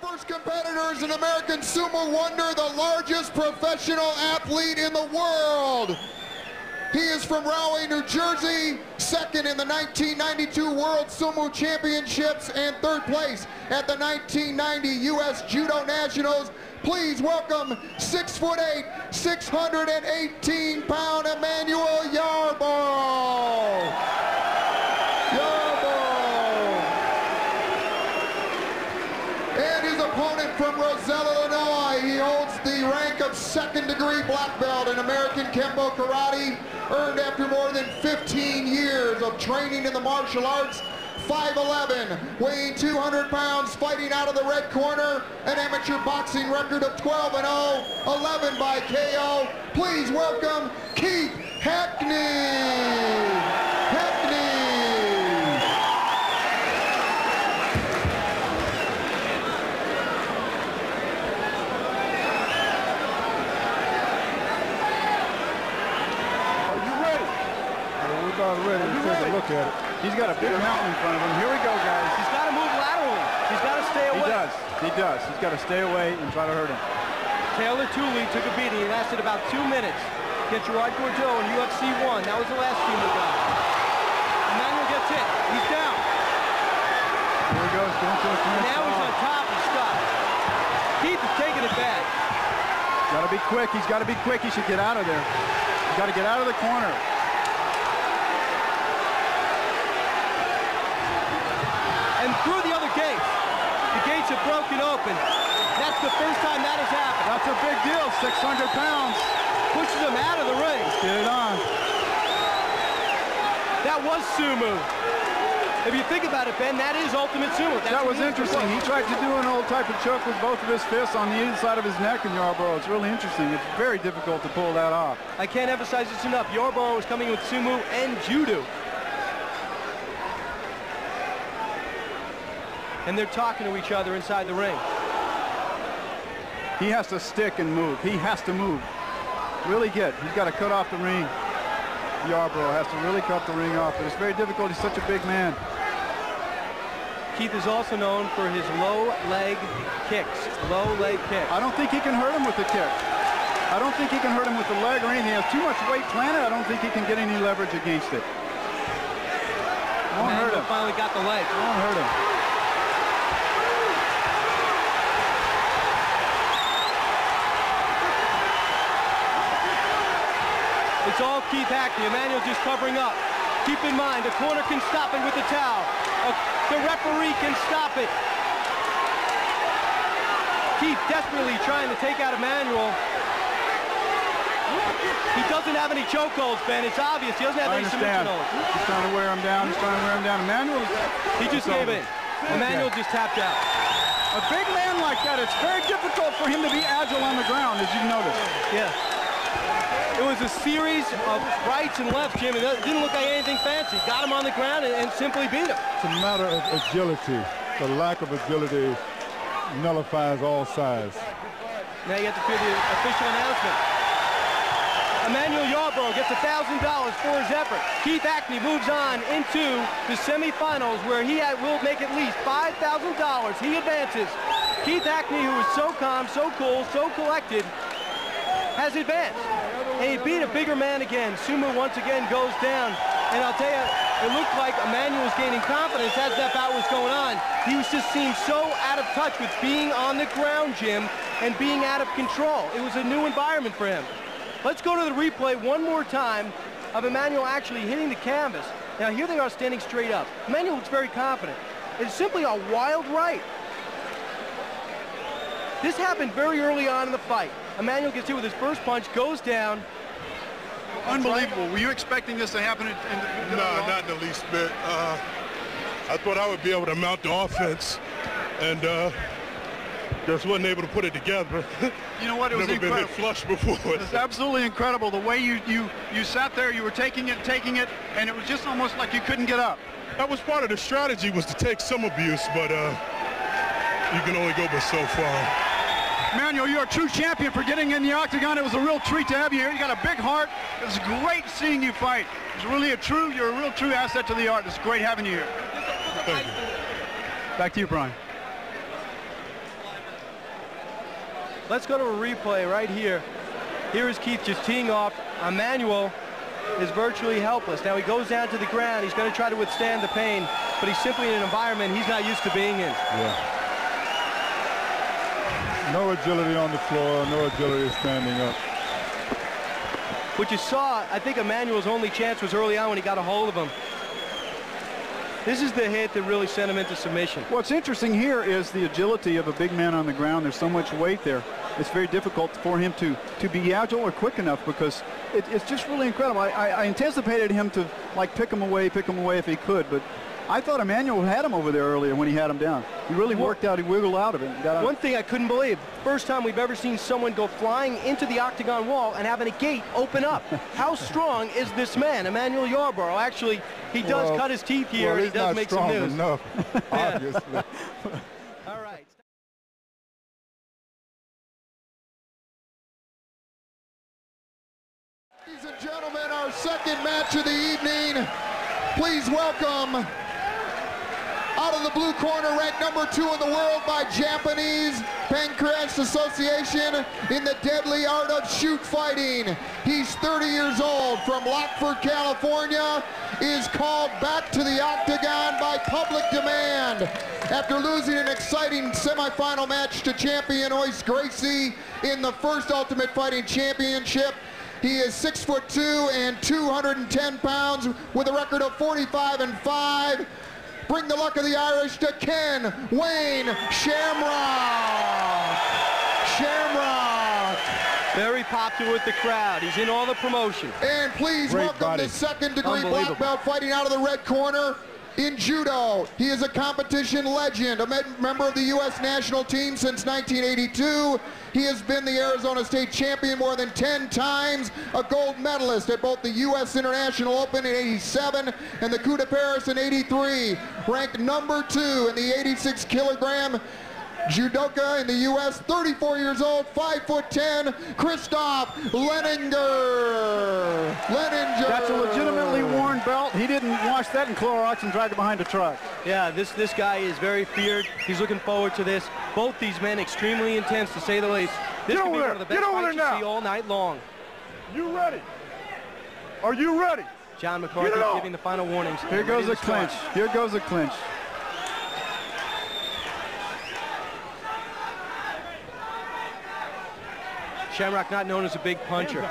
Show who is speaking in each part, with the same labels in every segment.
Speaker 1: first competitor is an American sumo wonder, the largest professional athlete in the world. He is from Rahway, New Jersey, second in the 1992 World Sumo Championships and third place at the 1990 U.S. Judo Nationals. Please welcome 6'8", 618-pound Emmanuel Yarborough. And his opponent from Roselle, Illinois, he holds the rank of second-degree black belt in American Kempo Karate, earned after more than 15 years of training in the martial arts. 5'11", weighing 200 pounds, fighting out of the red corner, an amateur boxing record of 12-0, 11 by KO. Please welcome Keith Hackney.
Speaker 2: Ready to take a look at it.
Speaker 3: He's got a big mountain in front of him. Here we go, guys.
Speaker 4: He's got to move laterally. He's got to stay away.
Speaker 3: He does. He does. He's got to stay away and try to hurt him.
Speaker 4: Taylor Tooley took a beating. He lasted about 2 minutes. Get Gerard Gordeau in UFC 1. That was the last team we got. Emmanuel gets hit. He's down.
Speaker 3: Here he goes. Going to the
Speaker 4: now he's on top of Scott. Keith is taking it bad.
Speaker 3: Got to be quick. He's got to be quick. He should get out of there. He's got to get out of the corner.
Speaker 4: And through the other gates. The gates have broken open. That's the first time that has happened.
Speaker 3: That's a big deal, 600 pounds.
Speaker 4: Pushes him out of the ring.
Speaker 3: Let's get it on.
Speaker 4: That was sumo. If you think about it, Ben, that is ultimate sumo.
Speaker 3: That was interesting. He tried to do an old type of choke with both of his fists on the inside of his neck in Yarborough. It's really interesting. It's very difficult to pull that off.
Speaker 4: I can't emphasize this enough. Yarborough is coming with sumo and judo. And they're talking to each other inside the ring.
Speaker 3: He has to stick and move. He has to move. Really get. He's got to cut off the ring. Yarborough has to really cut the ring off. But it's very difficult. He's such a big man.
Speaker 4: Keith is also known for his low leg kicks. Low leg kicks.
Speaker 3: I don't think he can hurt him with the kick. I don't think he can hurt him with the leg or anything. He has too much weight planted. I don't think he can get any leverage against it. Won't hurt him.
Speaker 4: Finally got the leg.
Speaker 3: Won't hurt him.
Speaker 4: It's all Keith Hackney. Emmanuel just covering up. Keep in mind, the corner can stop it with the towel. The referee can stop it. Keith desperately trying to take out Emmanuel. He doesn't have any chokeholds, Ben. It's obvious. He doesn't have any submission holds.
Speaker 3: He's trying to wear him down. He's trying to wear him down. Emmanuel,
Speaker 4: he just gave in. Emmanuel just tapped out.
Speaker 3: A big man like that, it's very difficult for him to be agile on the ground, as you've noticed.
Speaker 4: Yeah. It was a series of rights and lefts, Jim. It didn't look like anything fancy. Got him on the ground and simply beat him.
Speaker 2: It's a matter of agility. The lack of agility nullifies all size.
Speaker 4: Now you get to hear the official announcement. Emmanuel Yarborough gets $1,000 for his effort. Keith Hackney moves on into the semifinals where he will make at least $5,000. He advances. Keith Hackney, who is so calm, so cool, so collected, has advanced. And he beat a bigger man again. Sumo once again goes down. And I'll tell you, it looked like Emmanuel was gaining confidence as that bout was going on. He was just seemed so out of touch with being on the ground, Jim, and being out of control. It was a new environment for him. Let's go to the replay one more time of Emmanuel actually hitting the canvas. Now here they are standing straight up. Emmanuel looks very confident. It's simply a wild right. This happened very early on in the fight. Emmanuel gets hit with his first punch, goes down.
Speaker 3: Unbelievable. Were you expecting this to happen?
Speaker 5: No, not in the least bit. I thought I would be able to mount the offense, and just wasn't able to put it together.
Speaker 3: You know what? It was
Speaker 5: never
Speaker 3: incredible.
Speaker 5: been hit flush before.
Speaker 3: It was absolutely incredible. The way you sat there, you were taking it, and it was just almost like you couldn't get up.
Speaker 5: That was part of the strategy, was to take some abuse, but you can only go but so far.
Speaker 3: Emmanuel, you're a true champion for getting in the octagon. It was a real treat to have you here. You got a big heart. It was great seeing you fight. You're a real true asset to the art. It's great having you here.
Speaker 5: Thank you.
Speaker 3: Back to you, Brian.
Speaker 4: Let's go to a replay right here. Here is Keith just teeing off. Emmanuel is virtually helpless. Now he goes down to the ground. He's going to try to withstand the pain, but he's simply in an environment he's not used to being in.
Speaker 2: Yeah. No agility on the floor, no agility standing up.
Speaker 4: What you saw, I think Emmanuel's only chance was early on when he got a hold of him. This is the hit that really sent him into submission.
Speaker 3: What's interesting here is the agility of a big man on the ground. There's so much weight there. It's very difficult for him to be agile or quick enough, because it's just really incredible. I anticipated him to like pick him away if he could, but I thought Emmanuel had him over there earlier when he had him down. He really worked out. He wiggled out of it and got out.
Speaker 4: One thing I couldn't believe, first time we've ever seen someone go flying into the octagon wall and having a gate open up. How strong is this man, Emmanuel Yarborough? Actually, he does cut his teeth here, and he does make some news.
Speaker 2: Enough, obviously.
Speaker 4: All right.
Speaker 1: Ladies and gentlemen, our second match of the evening. Please welcome, out of the blue corner, ranked #2 in the world by Japanese Pancreas Association in the deadly art of shoot fighting. He's 30 years old, from Lockford, California, is called back to the octagon by public demand after losing an exciting semifinal match to champion Royce Gracie in the first Ultimate Fighting Championship. He is 6'2" and 210 pounds with a record of 45-5. Bring the luck of the Irish to Ken Wayne Shamrock. Shamrock.
Speaker 4: Very popular with the crowd. He's in all the promotion.
Speaker 1: And please welcome the second-degree black belt fighting out of the red corner. In judo, he is a competition legend, a member of the U.S. national team since 1982. He has been the Arizona State champion more than 10 times, a gold medalist at both the U.S. International Open in '87 and the Coup de Paris in '83. Ranked #2 in the 86-kilogram judoka in the U.S., 34 years old, 5'10", Christophe Leininger.
Speaker 3: That's a legitimately worn belt. He didn't wash that in Clorox and drag it behind a truck.
Speaker 4: Yeah, this guy is very feared. He's looking forward to this. Both these men extremely intense, to say the least. This could be one of the best fights you see all night long.
Speaker 2: You ready? Are you ready?
Speaker 4: John McCarthy giving the final warnings.
Speaker 3: Here goes a clinch. Here goes a clinch.
Speaker 4: Shamrock not known as a big puncher.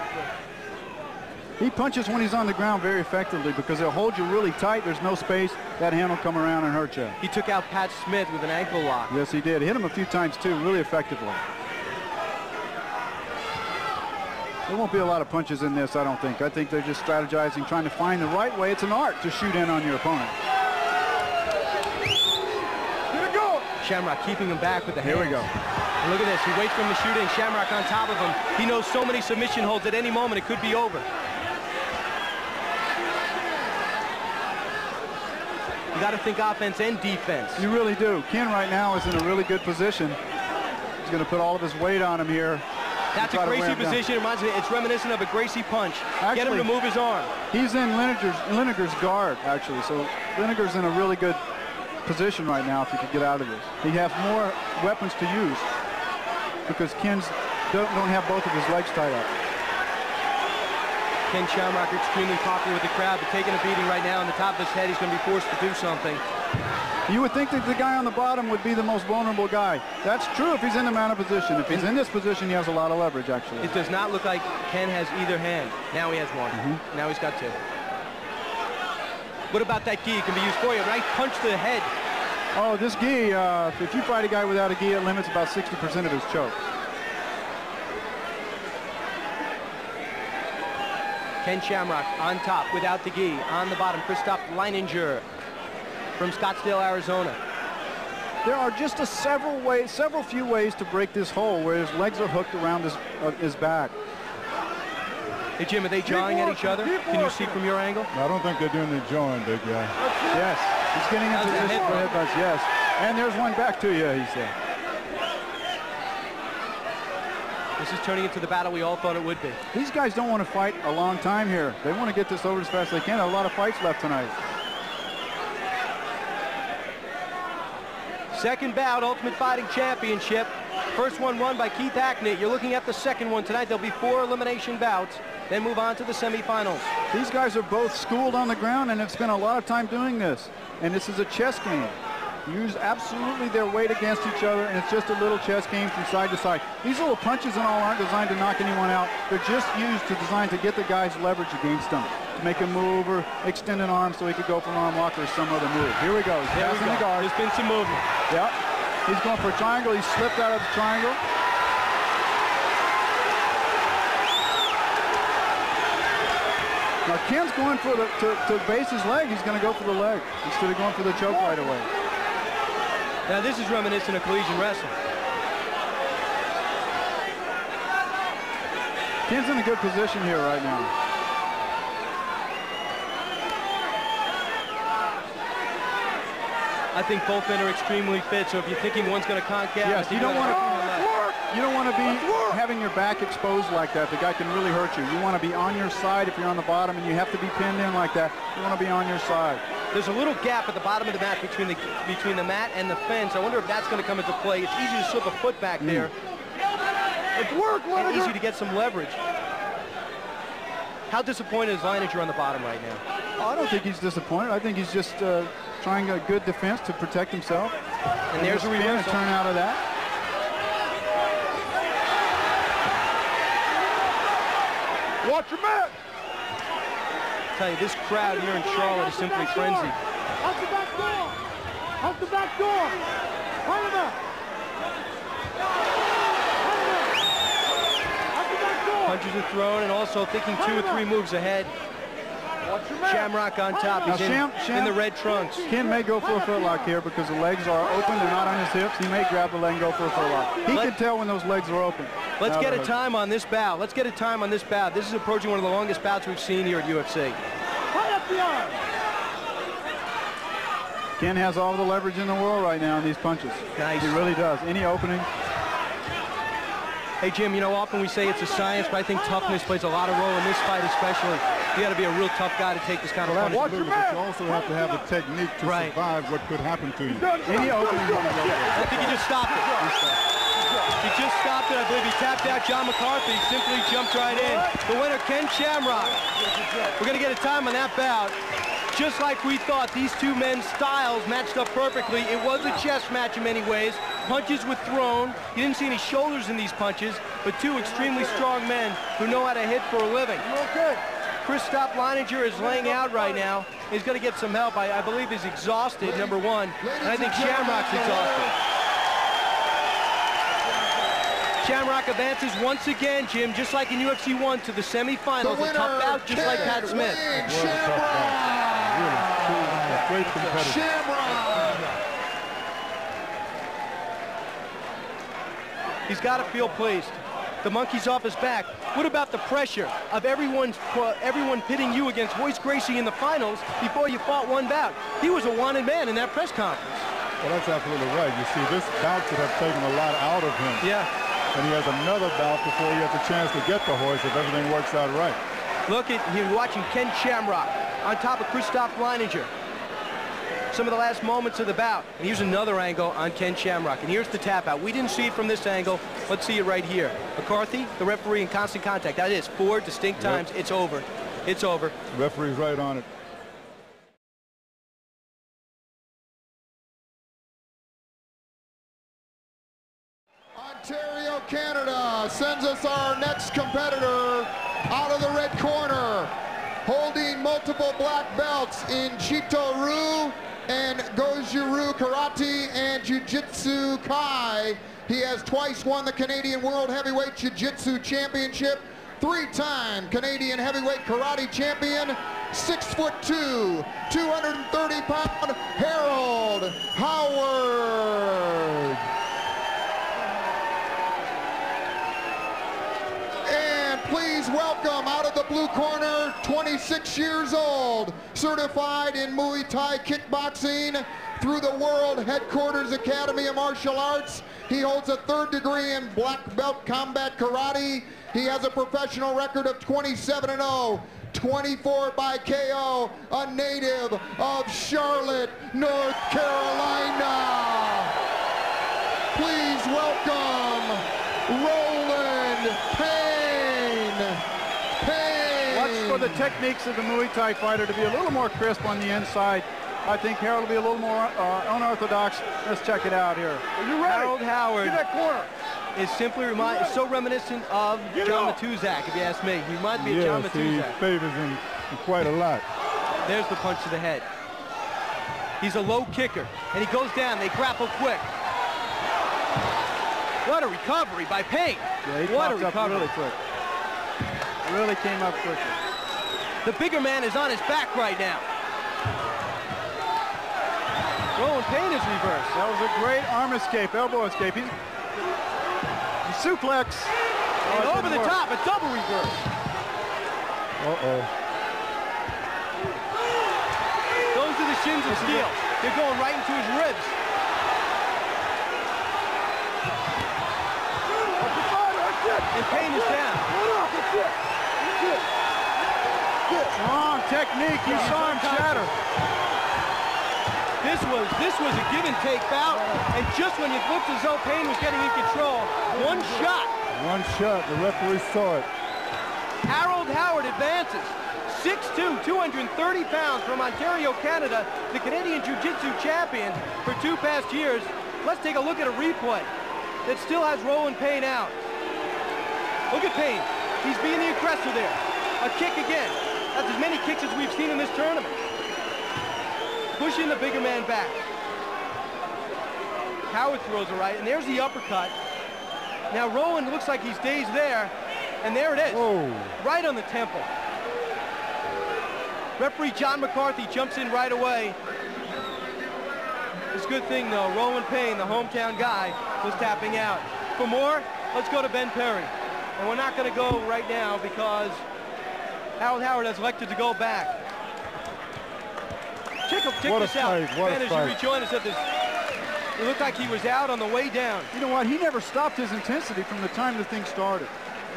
Speaker 3: He punches when he's on the ground very effectively because he'll hold you really tight. There's no space. That hand will come around and hurt you.
Speaker 4: He took out Pat Smith with an ankle lock.
Speaker 3: Yes, he did. Hit him a few times, too, really effectively. There won't be a lot of punches in this, I don't think. I think they're just strategizing, trying to find the right way. It's an art to shoot in on your opponent. Here we go.
Speaker 4: Shamrock keeping him back with the hands.
Speaker 3: Here we go.
Speaker 4: And look at this. He waits for him to shoot in. Shamrock on top of him. He knows so many submission holds at any moment it could be over. You got to think offense and defense.
Speaker 3: You really do. Ken right now is in a really good position. He's going to put all of his weight on him here.
Speaker 4: That's a Gracie position. It reminds me, it's reminiscent of a Gracie punch.
Speaker 3: Actually,
Speaker 4: get him to move his arm.
Speaker 3: He's in Leininger's guard, actually. So Leininger's in a really good position right now if he could get out of this. He has more weapons to use because Ken's don't have both of his legs tied up.
Speaker 4: Ken Shamrock extremely popular with the crowd, but taking a beating right now on the top of his head. He's going to be forced to do something.
Speaker 3: You would think that the guy on the bottom would be the most vulnerable guy. That's true if he's in the mounted position. If he's in this position, he has a lot of leverage, actually.
Speaker 4: It does not look like Ken has either hand. Now he has one. Now he's got two. What about that gi? It can be used for you. Nice punch to the head.
Speaker 3: Oh, this gi, if you fight a guy without a gi, it limits about 60% of his choke.
Speaker 4: Ken Shamrock on top without the gi. On the bottom, Christophe Leininger from Scottsdale, Arizona.
Speaker 3: There are just several few ways to break this hole where his legs are hooked around his back.
Speaker 4: Hey, Jim, are they jawing at each other? Can you see from your angle?
Speaker 2: No, I don't think they're doing the jawing, big guy.
Speaker 3: Yes, he's getting into position for headbutts, yes. And there's one back to you, he said.
Speaker 4: This is turning into the battle we all thought it would be.
Speaker 3: These guys don't want to fight a long time here. They want to get this over as fast as they can. A lot of fights left tonight.
Speaker 4: Second bout, Ultimate Fighting Championship. First one won by Keith Hackney. You're looking at the second one tonight. There'll be 4 elimination bouts, then move on to the semifinals.
Speaker 3: These guys are both schooled on the ground and have spent a lot of time doing this. And this is a chess game. Use absolutely their weight against each other, and it's just a little chess game from side to side. These little punches and all aren't designed to knock anyone out. They're just designed to get the guy's leverage against them, to make him move or extend an arm so he could go for an arm lock or some other move. Here we go. He's passing the guard.
Speaker 4: There's been some movement.
Speaker 3: Yep. He's going for a triangle. He slipped out of the triangle. Now Ken's going for to base his leg. He's going to go for the leg instead of going for the choke right away.
Speaker 4: Now this is reminiscent of collegiate wrestling.
Speaker 3: Ken's in a good position here right now.
Speaker 4: I think both men are extremely fit, so if you're thinking one's going to conk out,
Speaker 3: yes, you don't want to be having your back exposed like that. The guy can really hurt you. You want to be on your side if you're on the bottom, and you have to be pinned in like that. You want to be on your side.
Speaker 4: There's a little gap at the bottom of the mat between the mat and the fence. I wonder if that's going to come into play. It's easy to slip a foot back there.
Speaker 3: It's work,
Speaker 4: and easy to get some leverage. How disappointed is Leininger on the bottom right now?
Speaker 3: Oh, I don't think he's disappointed. I think he's just trying a good defense to protect himself.
Speaker 4: And there's a reversal.
Speaker 3: And turn out of that. Watch your mat.
Speaker 4: I tell you, this crowd here in Charlotte is simply frenzied.
Speaker 6: Out the back door. Out the back door.
Speaker 4: Punches are thrown, and also thinking 2 or 3 moves ahead. Shamrock on top. He's in the red trunks.
Speaker 3: Ken may go for a footlock here because the legs are open. They're not on his hips. He may grab the leg and go for a footlock. He can tell when those legs are open.
Speaker 4: Let's get a time on this bout. Let's get a time on this bout. This is approaching one of the longest bouts we've seen here at UFC.
Speaker 3: Ken has all the leverage in the world right now in these punches.
Speaker 4: Nice.
Speaker 3: He really does. Any opening.
Speaker 4: Hey, Jim, you know, often we say it's a science, but I think toughness plays a lot of role in this fight especially. You got to be a real tough guy to take this kind of punishment.
Speaker 2: But you also have to have the technique to survive what could happen to you.
Speaker 3: Any opening.
Speaker 4: I think he just stopped it. He just stopped it. I believe he tapped out John McCarthy. Simply jumped right in. The winner, Ken Shamrock. We're going to get a time on that bout. Just like we thought, these two men's styles matched up perfectly. It was a chess match in many ways. Punches were thrown. You didn't see any shoulders in these punches, but 2 extremely strong men who know how to hit for a living. Christophe Leininger is laying out right now. He's going to get some help. I believe he's exhausted, number 1, and I think Shamrock's exhausted. Shamrock advances once again, Jim, just like in UFC 1, to the semifinals. A tough bout, just like Pat Smith.
Speaker 2: Great competitor.
Speaker 1: Shamrock!
Speaker 4: He's got to feel pleased. The monkey's off his back. What about the pressure of everyone pitting you against Royce Gracie in the finals before you fought one bout? He was a wanted man in that press conference.
Speaker 2: Well, that's absolutely right. You see, this bout could have taken a lot out of him.
Speaker 4: Yeah.
Speaker 2: And he has another bout before he has a chance to get the horse if everything works out right.
Speaker 4: Look at, you're watching Ken Shamrock on top of Christophe Leininger. Some of the last moments of the bout. And here's another angle on Ken Shamrock. And here's the tap out. We didn't see it from this angle. Let's see it right here. McCarthy, the referee, in constant contact. That is 4 distinct times. It's over. It's over.
Speaker 2: The referee's right on it.
Speaker 1: Ontario, Canada sends us our next competitor out of the red corner, holding multiple black belts in Chito-Ryu and Goju-Ryu Karate and Jiu-Jitsu Kai. He has twice won the Canadian World Heavyweight Jiu-Jitsu Championship, 3-time Canadian Heavyweight Karate Champion, 6'2", 230-pound Harold Howard. Please welcome out of the blue corner, 26 years old, certified in Muay Thai kickboxing through the World Headquarters Academy of Martial Arts. He holds a 3rd degree in black belt combat karate. He has a professional record of 27-0, 24 by KO, a native of Charlotte, North Carolina. Please welcome Roland Payne.
Speaker 3: Watch for the techniques of the Muay Thai fighter to be a little more crisp on the inside. I think Harold will be a little more unorthodox. Let's check it out here.
Speaker 4: Are you ready? Harold Howard.
Speaker 3: Get that corner.
Speaker 4: Is simply so reminiscent of John Matuzak, if you ask me. He reminds me of John Matuzak.
Speaker 2: He favors him quite a lot.
Speaker 4: There's the punch to the head. He's a low kicker, and he goes down. They grapple quick. What a recovery by Payne.
Speaker 3: Yeah, he popped up really quick. Really came up quickly.
Speaker 4: The bigger man is on his back right now. Roland Payne is reversed.
Speaker 3: That was a great arm escape, elbow escape. He suplex.
Speaker 4: And over the top, a double reverse.
Speaker 2: Uh-oh.
Speaker 4: Those are the shins of steel. They're going right into his ribs. And Payne is down.
Speaker 3: Strong technique. You saw him shatter.
Speaker 4: This was a give and take bout, and just when you looked as though Payne was getting in control, one shot.
Speaker 2: One shot. The referee saw it.
Speaker 4: Harold Howard advances. 6'2", 230 pounds from Ontario, Canada, the Canadian Jiu-Jitsu champion for 2 past years. Let's take a look at a replay that still has Roland Payne out. Look at Payne. He's being the aggressor there. A kick again. That's as many kicks as we've seen in this tournament. Pushing the bigger man back. Howard throws it right, and there's the uppercut. Now Roland looks like he's dazed there, and there it is.
Speaker 2: Whoa.
Speaker 4: Right on the temple. Referee John McCarthy jumps in right away. It's a good thing, though. Roland Payne, the hometown guy, was tapping out. For more, let's go to Ben Perry. And we're not going to go right now because Harold Howard has elected to go back. Check this out. Ben, as you rejoin us at this, it looked like he was out on the way down.
Speaker 3: You know what? He never stopped his intensity from the time the thing started.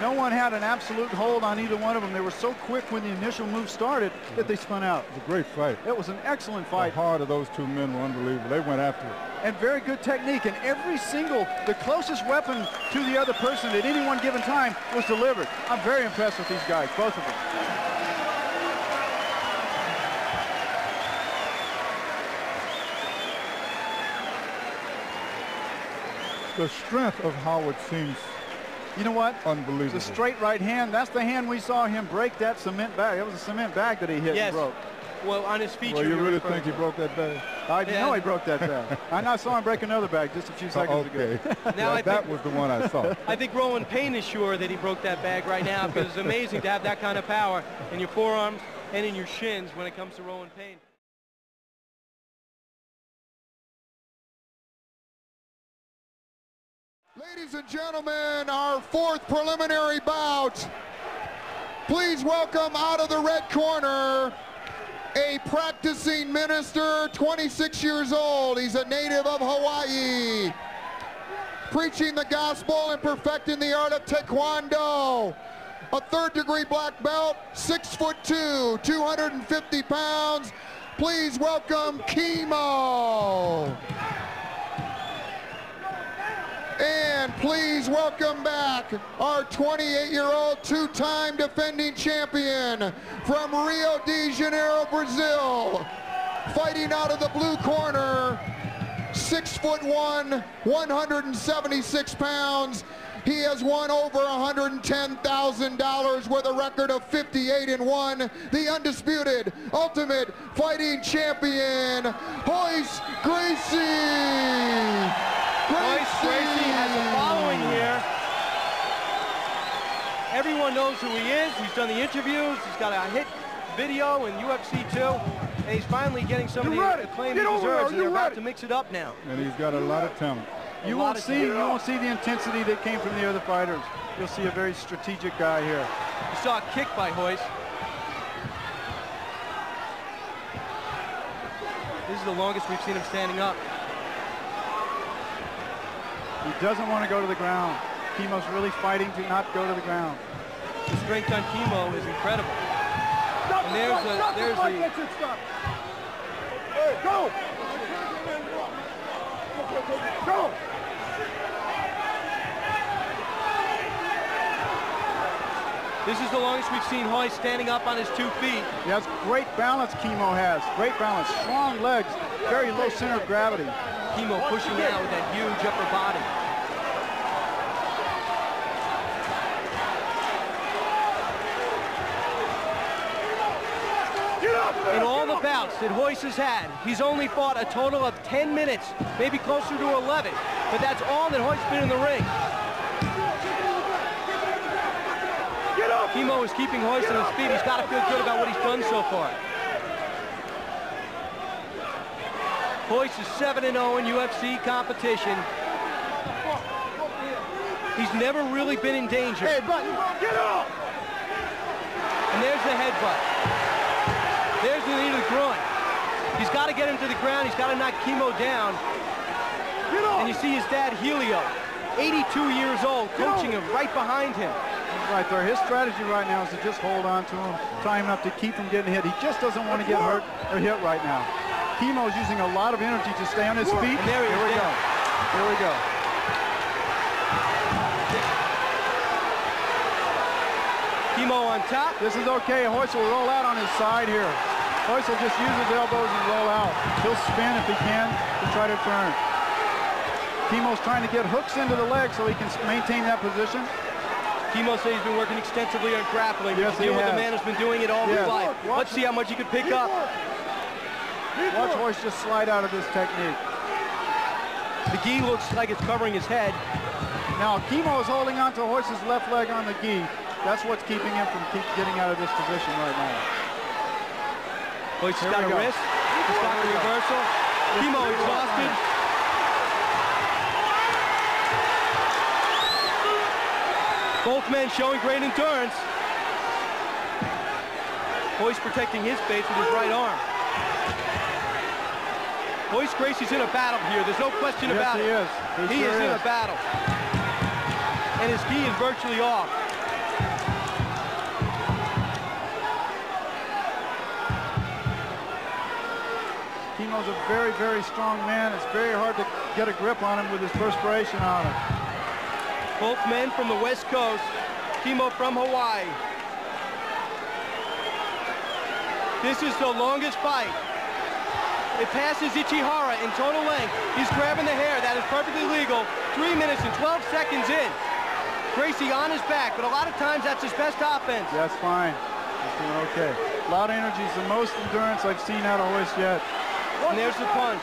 Speaker 3: No one had an absolute hold on either one of them. They were so quick when the initial move started that they spun out.
Speaker 2: It was a great fight.
Speaker 3: It was an excellent fight.
Speaker 2: The heart of those two men were unbelievable. They went after it.
Speaker 3: And very good technique. And every single, the closest weapon to the other person at any one given time was delivered. I'm very impressed with these guys, both of them.
Speaker 2: The strength of Howard seems,
Speaker 3: you know what?
Speaker 2: Unbelievable.
Speaker 3: The straight right hand, that's the hand we saw him break that cement bag. That was a cement bag that he hit and broke.
Speaker 4: Well, on his feature.
Speaker 2: Well, you really think he broke that bag?
Speaker 3: I know he broke that bag. I saw him break another bag just a few seconds ago.
Speaker 4: Now
Speaker 2: yeah, that was the one I saw.
Speaker 4: I think Roland Payne is sure that he broke that bag right now because it's amazing to have that kind of power in your forearms and in your shins when it comes to Roland Payne.
Speaker 1: Ladies and gentlemen, our fourth preliminary bout. Please welcome out of the red corner, a practicing minister, 26 years old. He's a native of Hawaii. Preaching the gospel and perfecting the art of Taekwondo. A third-degree black belt, 6'2", 250 pounds. Please welcome Kimo. And please welcome back our 28-year-old two-time defending champion from Rio de Janeiro, Brazil. Fighting out of the blue corner, 6'1", 176 pounds. He has won over $110,000 with a record of 58-1. The undisputed Ultimate Fighting Champion, Royce Gracie.
Speaker 4: Gracie has a following here. Everyone knows who he is. He's done the interviews. He's got a hit video in UFC 2. And he's finally getting some of the acclaim he deserves. And they're about to mix it up now.
Speaker 2: And he's got a lot of talent.
Speaker 3: You won't see the intensity that came from the other fighters. You'll see a very strategic guy here.
Speaker 4: You saw a kick by Royce. This is the longest we've seen him standing up.
Speaker 3: He doesn't want to go to the ground. Kimo's really fighting to not go to the ground.
Speaker 4: The strength on Kimo is incredible. And there's the...
Speaker 6: Hey, go! Go!
Speaker 4: This is the longest we've seen Royce standing up on his 2 feet.
Speaker 3: Yes, great balance Kimo has. Great balance, strong legs, very low center of gravity.
Speaker 4: Kimo pushing out with that huge upper body. In all the bouts that Royce has had, he's only fought a total of 10 minutes, maybe closer to 11, but that's all that Royce has been in the ring. Kimo is keeping Royce on his feet. He's got to feel good about what he's done so far. Royce is 7-0 in UFC competition. He's never really been in danger.
Speaker 6: Hey, Button, get up!
Speaker 4: And there's the headbutt. There's the knee to the groin. He's got to get him to the ground. He's got to knock Kimo down. And you see his dad, Helio, 82 years old, coaching him right behind him.
Speaker 3: Right there. His strategy right now is to just hold on to him, tie him up to keep him getting hit. He just doesn't want to get hurt or hit right now. Kimo's using a lot of energy to stay on his feet.
Speaker 4: And there he is.
Speaker 3: Here we go. Here we go.
Speaker 4: Kimo on top.
Speaker 3: This is okay. Royce will roll out on his side here. Royce will just use his elbows and roll out. He'll spin if he can to try to turn. Kimo's trying to get hooks into the leg so he can maintain that position.
Speaker 4: Kimo says he's been working extensively on grappling.
Speaker 3: Yes, he
Speaker 4: deal with
Speaker 3: has.
Speaker 4: the man who's been doing it all his life. Let's see how much he can pick up.
Speaker 3: Watch Royce just slide out of this technique.
Speaker 4: The gi looks like it's covering his head.
Speaker 3: Now, Kimo is holding on to Royce's left leg on the gi. That's what's keeping him from getting out of this position right now.
Speaker 4: Royce has got a wrist. He's got the reversal. Kimo exhausted. Both men showing great endurance. Royce protecting his face with his right arm. Royce Gracie's in a battle here. There's no question about it.
Speaker 3: Yes, he is.
Speaker 4: He is in a battle. And his gi is virtually off.
Speaker 3: Kimo's a very, very strong man. It's very hard to get a grip on him with his perspiration on him.
Speaker 4: Both men from the West Coast. Kimo from Hawaii. This is the longest fight. It passes Ichihara in total length. He's grabbing the hair. That is perfectly legal. 3 minutes and 12 seconds in. Gracie on his back, but a lot of times that's his best offense.
Speaker 3: That's fine. He's doing okay. A lot of energy. It's the most endurance I've seen out of Royce yet.
Speaker 4: And there's the punch.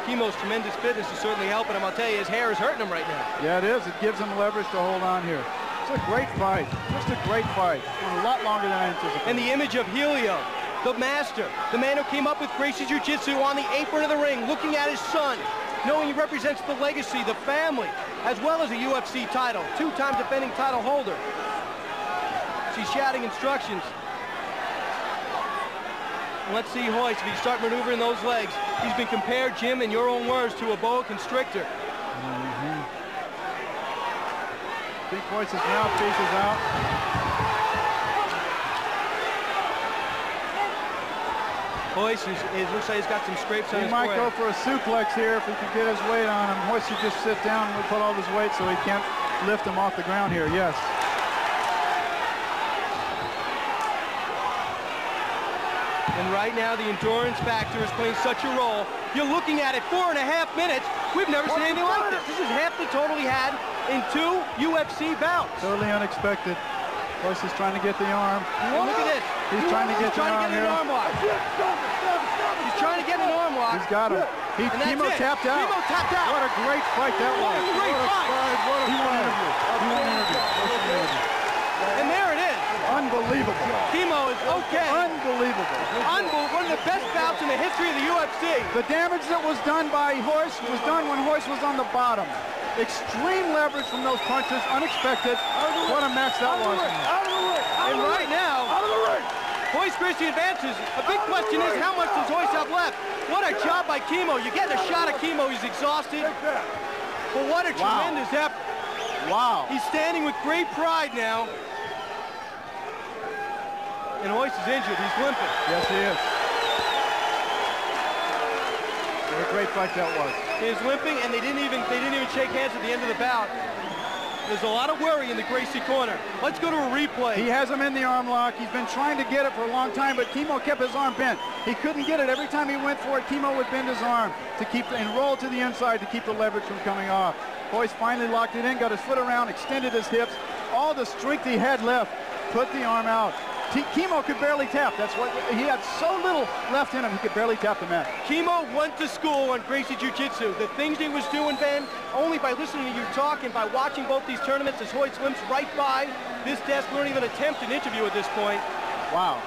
Speaker 4: Kimo's tremendous fitness is certainly helping him. I'll tell you, his hair is hurting him right now.
Speaker 3: Yeah, it is. It gives him leverage to hold on here. It's a great fight. Just a great fight. A lot longer than I anticipated.
Speaker 4: And the image of Helio, the master, the man who came up with Gracie Jiu-Jitsu on the apron of the ring, looking at his son, knowing he represents the legacy, the family, as well as a UFC title, 2-time defending title holder. She's shouting instructions. And let's see Royce, if he start maneuvering those legs. He's been compared, Jim, in your own words, to a boa constrictor.
Speaker 3: I think Royce's mouthpiece is out.
Speaker 4: Royce looks like he's got some scrapes on his
Speaker 3: He might
Speaker 4: forehead.
Speaker 3: go for a suplex here if he can get his weight on him. Royce should just sit down and put all his weight so he can't lift him off the ground here. Yes.
Speaker 4: And right now, the endurance factor is playing such a role. You're looking at it, 4.5 minutes. We've never seen anything like this. This is half the total he had in 2 UFC bouts.
Speaker 3: Totally unexpected. Royce is trying to get the arm.
Speaker 4: And look at this.
Speaker 3: He's trying to get the arm here.
Speaker 4: He's trying to get an arm lock.
Speaker 3: He's got him. Kimo tapped out.
Speaker 4: Kimo tapped out.
Speaker 3: What a great fight that was.
Speaker 4: What a great fight.
Speaker 3: He won an interview. He won an interview.
Speaker 4: And there it is.
Speaker 3: Unbelievable.
Speaker 4: Kimo is okay.
Speaker 3: Unbelievable.
Speaker 4: One of the best bouts in the history of the UFC.
Speaker 3: The damage that was done by Royce was done when Royce was on the bottom. Extreme leverage from those punches, unexpected. What a match that was.
Speaker 4: And right now, Royce Gracie advances. A big question is, how much does Royce have left? What a job by Kimo. You're getting a shot of Kimo. He's exhausted. But what a tremendous effort.
Speaker 3: Wow.
Speaker 4: He's standing with great pride now. And Royce is injured. He's limping.
Speaker 3: Yes, he is. What a great fight that was.
Speaker 4: He is limping, and they didn't even shake hands at the end of the bout. There's a lot of worry in the Gracie corner. Let's go to a replay.
Speaker 3: He has him in the arm lock. He's been trying to get it for a long time, but Kimo kept his arm bent. He couldn't get it. Every time he went for it, Kimo would bend his arm to keep and roll to the inside to keep the leverage from coming off. Royce finally locked it in, got his foot around, extended his hips. All the strength he had left, put the arm out. Kimo could barely tap. That's what he had, so little left in him, he could barely tap the mat.
Speaker 4: Kimo went to school on Gracie Jiu-Jitsu. The things he was doing, Ben, only by listening to you talk and by watching both these tournaments as Royce limps right by this desk. We don't even attempt an interview at this point.
Speaker 3: Wow.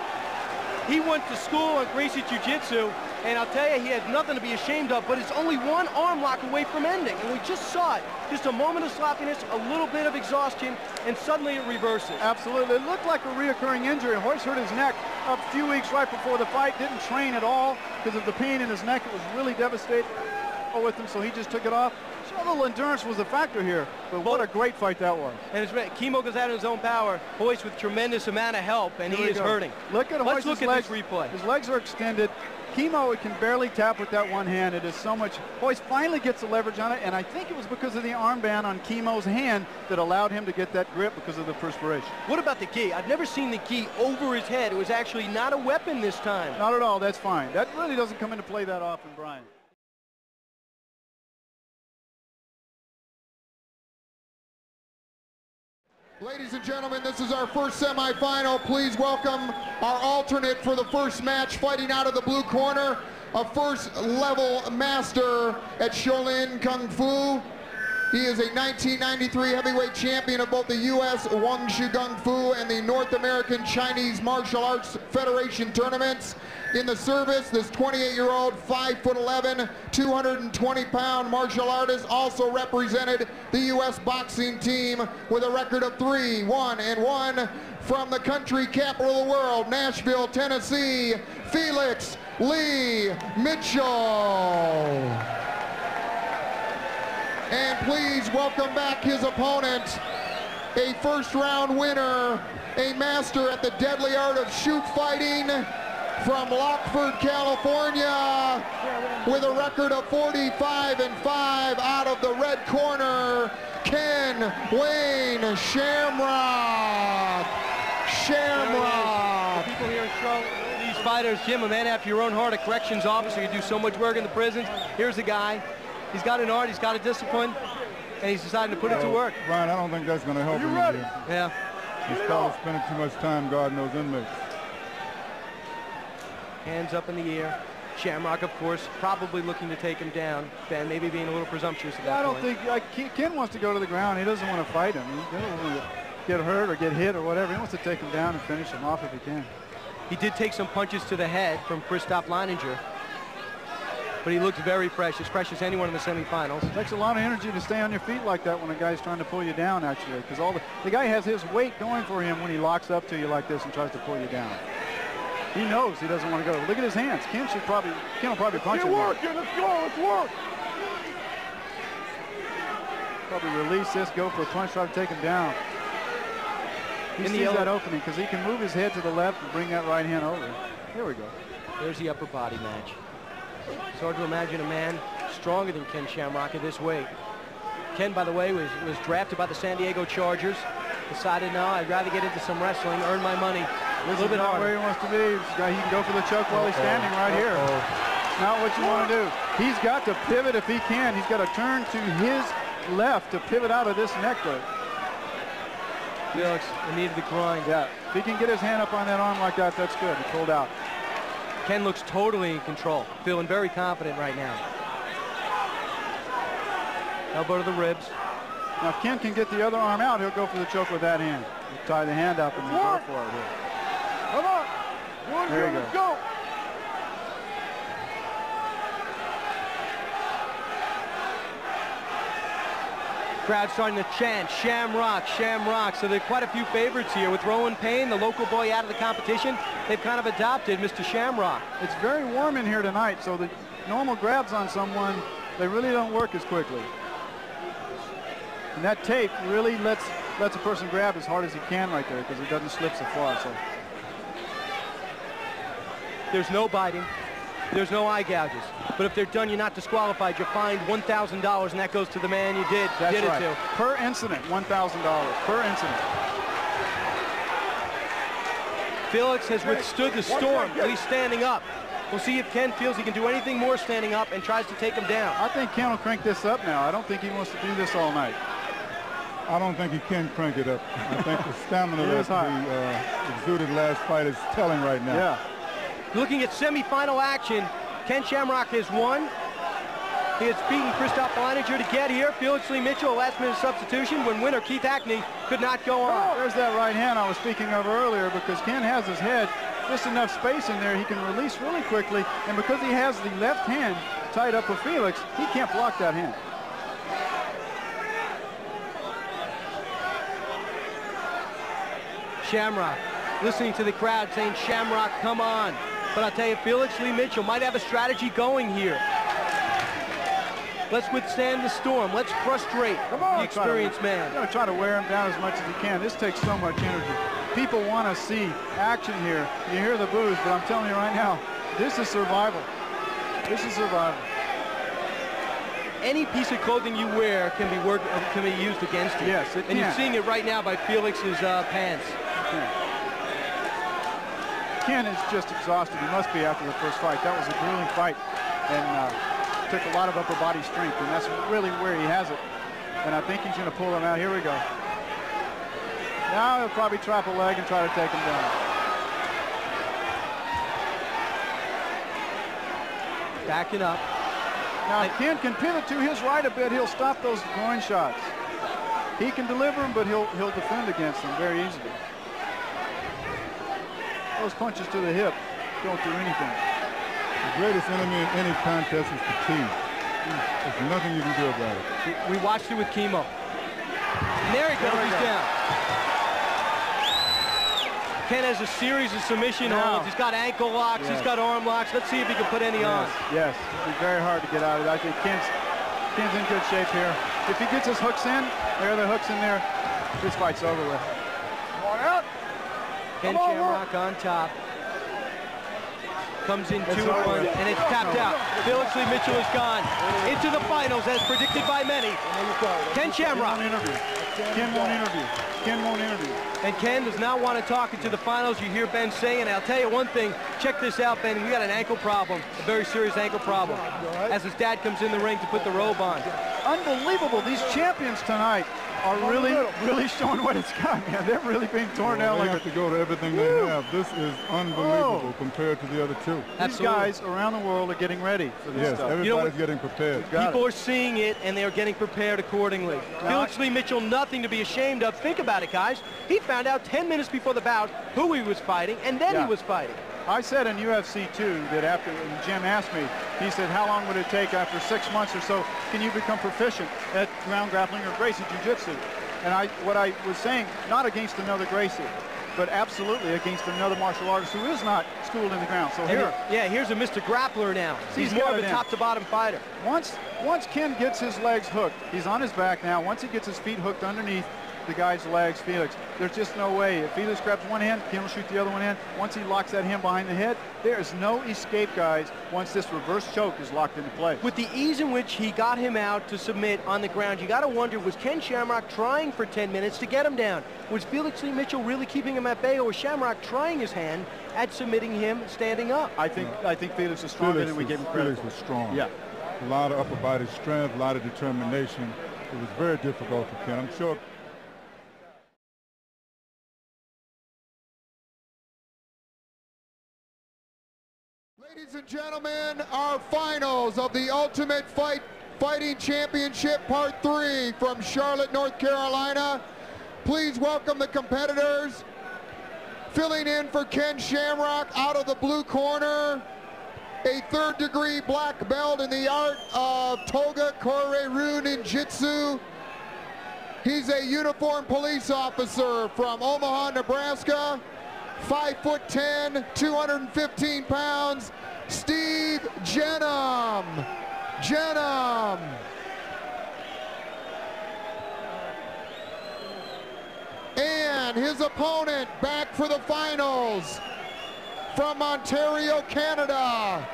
Speaker 4: He went to school on Gracie Jiu-Jitsu, and I'll tell you, he had nothing to be ashamed of, but it's only one arm lock away from ending. And we just saw it. Just a moment of sloppiness, a little bit of exhaustion, and suddenly it reverses.
Speaker 3: Absolutely. It looked like a reoccurring injury. Royce hurt his neck a few weeks right before the fight. Didn't train at all because of the pain in his neck. It was really devastating with him, so he just took it off. So a little endurance was a factor here, but what a great fight that was.
Speaker 4: And it's Kimo goes out in his own power. Royce with tremendous amount of help, and he is hurting.
Speaker 3: Look at
Speaker 4: Let's
Speaker 3: Royce's
Speaker 4: look at
Speaker 3: legs.
Speaker 4: this replay.
Speaker 3: His legs are extended. Kimo can barely tap with that one hand. It is so much. Royce finally gets the leverage on it, and I think it was because of the armband on Kimo's hand that allowed him to get that grip because of the perspiration.
Speaker 4: What about the gi? I've never seen the gi over his head. It was actually not a weapon this time.
Speaker 3: Not at all. That's fine. That really doesn't come into play that often, Brian.
Speaker 1: Ladies and gentlemen, this is our first semifinal. Please welcome our alternate for the first match, fighting out of the blue corner, a first-level master at Shaolin Kung Fu. He is a 1993 heavyweight champion of both the U.S. Wushu Kung Fu and the North American Chinese Martial Arts Federation tournaments. In the service, this 28-year-old, 5'11", 220-pound martial artist also represented the U.S. boxing team with a record of 3-1-1 from the country capital of the world, Nashville, Tennessee, Felix Lee Mitchell. And please welcome back his opponent, a first-round winner, a master at the deadly art of shoot fighting, from Lockford, California, with a record of 45-5 out of the red corner, Ken Wayne Shamrock. Shamrock.
Speaker 4: The people here in Charlotte, these fighters, Jim, a man after your own heart, a corrections officer. You do so much work in the prisons. Here's a guy. He's got an art, he's got a discipline, and he's deciding to put it to work.
Speaker 2: Brian, I don't think that's going to help him.
Speaker 4: Ready? Yeah.
Speaker 2: He's probably spending too much time guarding those inmates.
Speaker 4: Hands up in the air. Shamrock, of course, probably looking to take him down. Ben maybe being a little presumptuous at that point.
Speaker 3: I don't think Ken wants to go to the ground. He doesn't want to fight him. He doesn't want to get hurt or get hit or whatever. He wants to take him down and finish him off if he can.
Speaker 4: He did take some punches to the head from Christophe Leininger, but he looks very fresh as anyone in the semifinals.
Speaker 3: It takes a lot of energy to stay on your feet like that when a guy's trying to pull you down, actually, because the guy has his weight going for him when he locks up to you like this and tries to pull you down. He knows he doesn't want to go. Look at his hands. Ken will probably punch him.
Speaker 6: Let's go, let's work.
Speaker 3: Probably release this, go for a punch, try to take him down. He sees that opening because he can move his head to the left and bring that right hand over. Here we go.
Speaker 4: There's the upper body match. It's hard to imagine a man stronger than Ken Shamrock at this weight. Ken, by the way, was drafted by the San Diego Chargers. Decided, no, I'd rather get into some wrestling, earn my money a little bit harder.
Speaker 3: Where he wants to be. He can go for the choke while he's standing right here. It's not what you want to do. He's got to pivot if he can. He's got to turn to his left to pivot out of this neck break.
Speaker 4: Felix, he needed the grind.
Speaker 3: Yeah, if he can get his hand up on that arm like that, that's good. He pulled out.
Speaker 4: Ken looks totally in control, feeling very confident right now. Elbow to the ribs.
Speaker 3: Now, if Ken can get the other arm out, he'll go for the choke with that hand. He'll tie the hand up and then go for it here.
Speaker 6: Come on.
Speaker 3: There you go.
Speaker 4: Crowd starting to chant, Shamrock, Shamrock. So there are quite a few favorites here. With Roland Payne, the local boy, out of the competition, they've kind of adopted Mr. Shamrock.
Speaker 3: It's very warm in here tonight, so the normal grabs on someone, they really don't work as quickly. And that tape really lets a person grab as hard as he can right there because it doesn't slip so far. So
Speaker 4: there's no biting. there's no eye gouges. But if they're done, you're not disqualified. You're fined $1,000, and that goes to the man you did
Speaker 3: That's
Speaker 4: it
Speaker 3: right.
Speaker 4: to.
Speaker 3: Per incident, $1,000 per incident.
Speaker 4: Felix has withstood the storm, at least standing up. We'll see if Ken feels he can do anything more standing up and tries to take him down.
Speaker 3: I think Ken will crank this up now. I don't think he wants to do this all night.
Speaker 2: I don't think he can crank it up. I think the stamina that he exuded last fight is telling right now.
Speaker 3: Yeah.
Speaker 4: Looking at semifinal action, Ken Shamrock has won. He has beaten Christophe Leininger to get here. Felix Lee Mitchell, a last-minute substitution when winner Keith Hackney could not go on.
Speaker 3: Oh, there's that right hand I was speaking of earlier, because Ken has his head just enough space in there he can release really quickly, and because he has the left hand tied up with Felix, he can't block that hand.
Speaker 4: Shamrock listening to the crowd saying, Shamrock, come on. But I'll tell you, Felix Lee Mitchell might have a strategy going here. Let's withstand the storm. Let's frustrate the experienced man.
Speaker 3: You're going to try to wear him down as much as you can. This takes so much energy. People want to see action here. You hear the boos, but I'm telling you right now, this is survival. This is survival.
Speaker 4: Any piece of clothing you wear can be used against you.
Speaker 3: Yes, it can.
Speaker 4: And you're seeing it right now by Felix's pants.
Speaker 3: Ken is just exhausted. He must be after the first fight. That was a grueling fight, and took a lot of upper body strength, and that's really where he has it. And I think he's going to pull him out. Here we go. Now he'll probably trap a leg and try to take him down.
Speaker 4: Backing up.
Speaker 3: Now Ken can pivot to his right a bit. He'll stop those groin shots. He can deliver them, but he'll defend against them very easily. Those punches to the hip don't do anything.
Speaker 2: The greatest enemy in any contest is fatigue. There's nothing you can do about it.
Speaker 4: We watched it with Kimo. And there he goes, he's down. Ken has a series of submission holds. He's got ankle locks, he's got arm locks. Let's see if he can put any on.
Speaker 3: Yes, it'll be very hard to get out of it. I think Ken's in good shape here. If he gets his hooks in, there are the hooks in there, this fight's over with. Come on out.
Speaker 4: Ken Shamrock on top. Comes in 2-1, and it's tapped out. Felix Lee Mitchell is gone into the finals, as predicted by many. Ken Shamrock.
Speaker 3: Ken won't interview. Ken won't interview.
Speaker 4: And Ken does not want to talk into the finals. You hear Ben saying, and I'll tell you one thing. Check this out, Ben. We got an ankle problem, a very serious ankle problem, as his dad comes in the ring to put the robe on.
Speaker 3: Unbelievable. These champions tonight are really showing what it's got, man. They're really being torn out.
Speaker 2: They have to go to everything they have. This is unbelievable compared to the other two.
Speaker 3: These guys around the world are getting ready for this stuff.
Speaker 2: Everybody's getting prepared.
Speaker 4: People are seeing it, and they are getting prepared accordingly. Felix Lee Mitchell, nothing to be ashamed of. Think about it, guys. He found out 10 minutes before the bout who he was fighting, and then he was fighting.
Speaker 3: I said in UFC 2 that after Jim asked me, he said, how long would it take after 6 months or so can you become proficient at ground grappling or Gracie Jiu-Jitsu? And what I was saying, not against another Gracie, but absolutely against another martial artist who is not schooled in the ground. So
Speaker 4: here's a Mr. Grappler now. He's more of a top-to-bottom fighter.
Speaker 3: Once Ken gets his legs hooked, he's on his back now. Once he gets his feet hooked underneath the guy's legs, Felix, there's just no way. If Felix grabs one hand, Ken will shoot the other one in. Once he locks that hand behind the head, there is no escape, guys, once this reverse choke is locked into place.
Speaker 4: With the ease in which he got him out to submit on the ground, you got to wonder, was Ken Shamrock trying for 10 minutes to get him down? Was Felix Lee Mitchell really keeping him at bay, or was Shamrock trying his hand at submitting him standing up?
Speaker 3: I think Felix is stronger than we gave him credit for.
Speaker 2: Felix was strong.
Speaker 3: Yeah.
Speaker 2: A lot of upper body strength, a lot of determination. It was very difficult for Ken. I'm sure.
Speaker 1: Ladies and gentlemen, our finals of the Ultimate Fighting Championship Part 3 from Charlotte, North Carolina. Please welcome the competitors. Filling in for Ken Shamrock out of the blue corner, a third-degree black belt in the art of Toga Kore-Ryu Ninjutsu. He's a uniformed police officer from Omaha, Nebraska. 5'10", 215 pounds, Steve Jennum. And his opponent back for the finals from Ontario, Canada,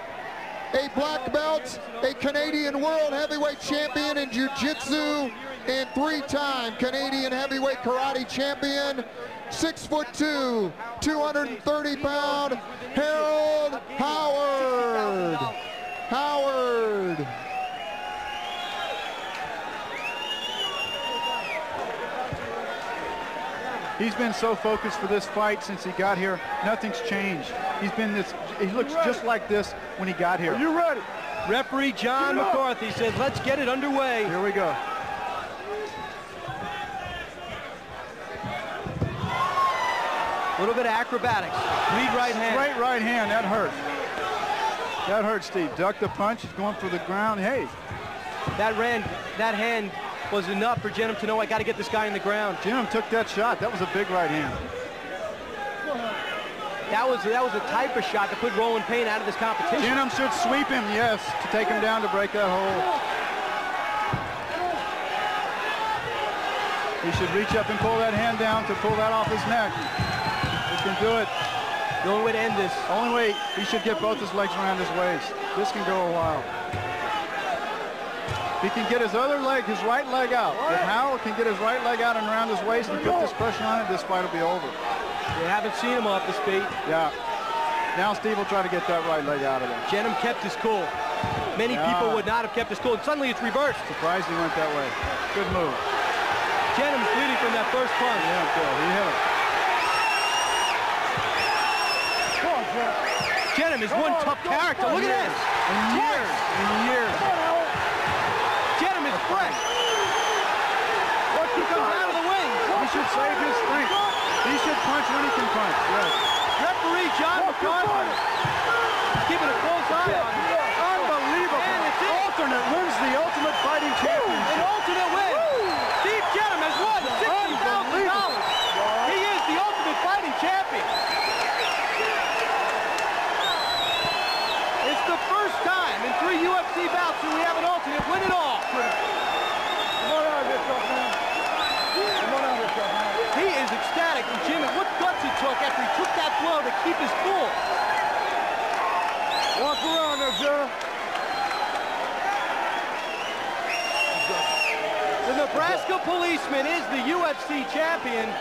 Speaker 1: a black belt, a Canadian World Heavyweight Champion in Jiu-Jitsu, and 3-time Canadian Heavyweight Karate Champion, 6'2", 230-pound Harold Howard. Howard.
Speaker 3: He's been so focused for this fight since he got here. Nothing's changed. He's been this, he looks just like this when he got here.
Speaker 4: Are you ready? Referee John McCarthy says, let's get it underway.
Speaker 3: Here we go.
Speaker 4: A little bit of acrobatics. Lead right hand.
Speaker 3: Straight right hand, that hurt. That hurt, Steve. Duck the punch, he's going for the ground. Hey.
Speaker 4: That hand was enough for Jennum to know I got to get this guy in the ground.
Speaker 3: Jennum took that shot. That was a big right hand.
Speaker 4: That was a type of shot to put Roland Payne out of this competition.
Speaker 3: Jennum should sweep him, yes, to take him down to break that hole. He should reach up and pull that hand down to pull that off his neck. He can do it.
Speaker 4: The only way to end this.
Speaker 3: Only way, he should get both his legs around his waist. This can go a while. He can get his other leg, his right leg out. If Howard can get his right leg out and around his waist and put this pressure on it, this fight will be over.
Speaker 4: We haven't seen him off his feet.
Speaker 3: Yeah. Now Steve will try to get that right leg out of him.
Speaker 4: Jennum kept his cool. Many people would not have kept his cool, and suddenly it's reversed.
Speaker 3: Surprised he went that way. Good move.
Speaker 4: Jennum's bleeding from that first punch.
Speaker 3: Yeah, good. He hit him.
Speaker 4: Jennum is one tough character. Look at this.
Speaker 3: In years.
Speaker 4: Jennum is fresh. He comes out of the wing.
Speaker 3: He should save his strength. He should punch when he can punch. Yes.
Speaker 4: Referee John McCarthy keeping a close eye on him.
Speaker 3: Unbelievable.
Speaker 4: And it's it.
Speaker 3: Alternate wins the Ultimate Fighting Championship.
Speaker 4: An alternate win. Steve Jennum has won $60,000. He is the Ultimate Fighting Champion. It's the first time in 3 UFC bouts that we have an alternate win it all. He is ecstatic, and Jim, what guts it took after he took that blow to keep his cool.
Speaker 6: Walk around there, Jennum.
Speaker 4: The Nebraska policeman is the UFC champion.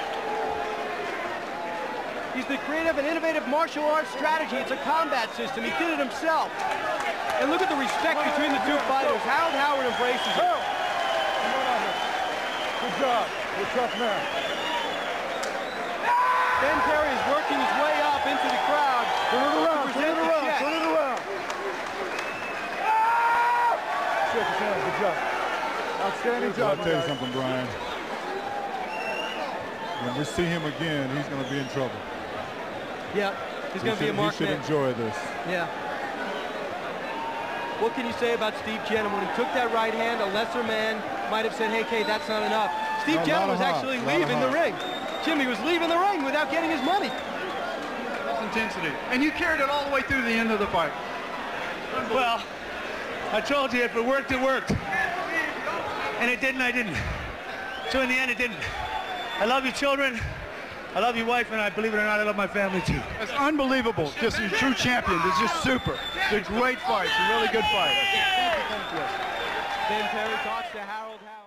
Speaker 4: He's the creative and innovative martial arts strategy. It's a combat system. He did it himself. And look at the respect between the two fighters. Harold Howard embraces it.
Speaker 6: Good job. You're a tough man.
Speaker 4: Ben Perry is working his way up into the crowd.
Speaker 6: Turn it around.
Speaker 4: To present the check.
Speaker 6: Turn it around. Shake his hand. Good job. Outstanding job.
Speaker 2: I'll tell you something, Brian. When we see him again, he's going to be in trouble.
Speaker 4: Yeah, he's going to be a marked man.
Speaker 2: He should enjoy this.
Speaker 4: Yeah. What can you say about Steve Jennum? When he took that right hand, a lesser man might have said, hey, Kay, that's not enough. Steve Jennum was actually leaving the ring. Jimmy was leaving the ring without getting his money.
Speaker 3: That's intensity. And you carried it all the way through the end of the fight.
Speaker 7: Well, I told you if it worked, it worked. And it didn't, I didn't. So in the end, it didn't. I love your children. I love your wife, and I believe it or not, I love my family too.
Speaker 3: It's unbelievable. Just a true champion. It's just super. It's a great fight. It's a really good fight.
Speaker 4: Ben Perry talks to Harold Howard.